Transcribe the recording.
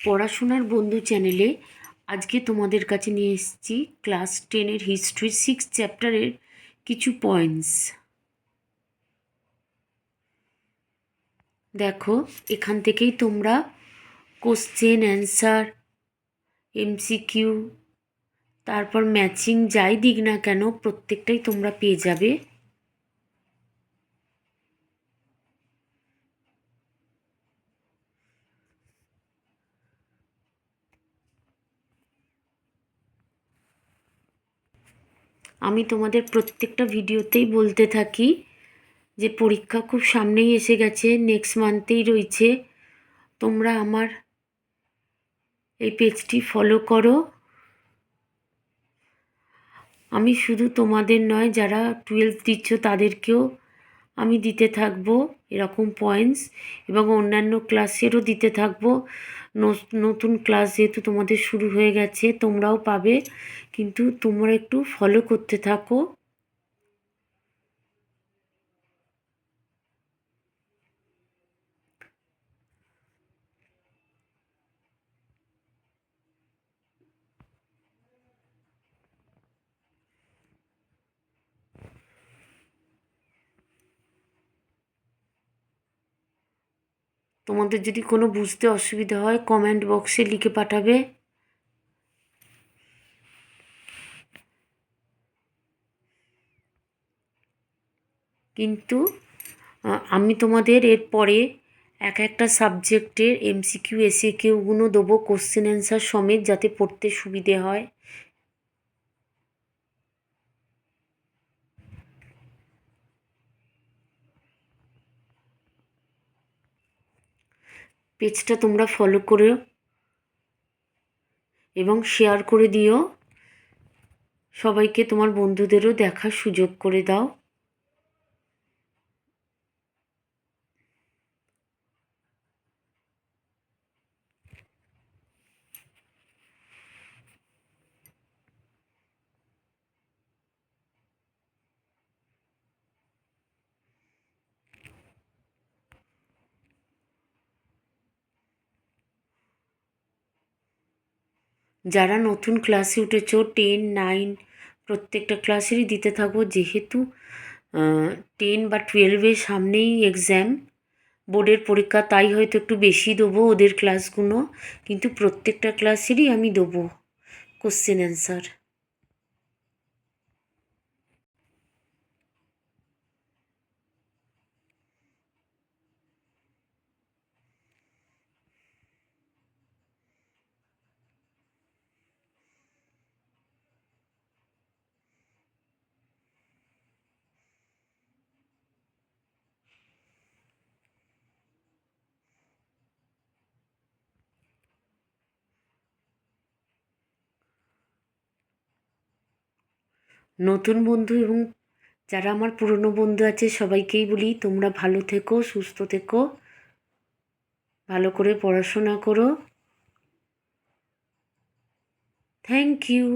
পড়াশোনার বন্ধু চ্যানেলে আজকে তোমাদের কাছে নিয়ে এসেছি ক্লাস 10-এর হিস্ট্রি 6 চ্যাপ্টারের কিছু পয়েন্টস। দেখো, এখান থেকেই তোমরা কোশ্চেন অ্যান্সার, এমসিকিউ, তারপর ম্যাচিং যাই দিক না কেন প্রত্যেকটাই তোমরা পেয়ে যাবে। আমি তোমাদের প্রত্যেকটা ভিডিওতেই বলতে থাকি যে পরীক্ষা খুব সামনেই এসে গেছে, নেক্সট মান্থেই রয়েছে। তোমরা আমার এই পেজটি ফলো করো। আমি শুধু তোমাদের নয়, যারা 12 দিচ্ছ তাদেরকেও আমি দিতে থাকবো এরকম পয়েন্টস, এবং অন্যান্য ক্লাসেরও দিতে থাকবো। নতুন ক্লাস যেহেতু তোমাদের শুরু হয়ে গেছে, তোমরাও পাবে, কিন্তু তোমরা একটু ফলো করতে থাকো। তোমাদের যদি কোনো বুঝতে অসুবিধা হয় কমেন্ট বক্সে লিখে পাঠাবে। কিন্তু আমি তোমাদের এরপরে একটা সাবজেক্টের এমসিকিউ এসিকিউগুলো দেবো, কোশ্চেন অ্যান্সার সমেত, যাতে পড়তে সুবিধে হয়। পেজটা তোমরা ফলো করো এবং শেয়ার করে দিও সবাইকে, তোমার বন্ধুদেরও দেখার সুযোগ করে দাও। যারা নতুন ক্লাসে উঠেছ 10, 9 প্রত্যেকটা ক্লাসেরই দিতে থাকবো, যেহেতু 10 বা 12-এর সামনেই এক্সাম, বোর্ডের পরীক্ষা, তাই হয়তো একটু বেশি দেবো ওদের ক্লাসগুলো, কিন্তু প্রত্যেকটা ক্লাসেরই আমি দেবো কোশ্চেন অ্যান্সার। নতুন বন্ধু এবং যারা আমার পুরনো বন্ধু আছে সবাইকেই বলি, তোমরা ভালো থেকো, সুস্থ থেকো, ভালো করে পড়াশোনা করো। Thank you.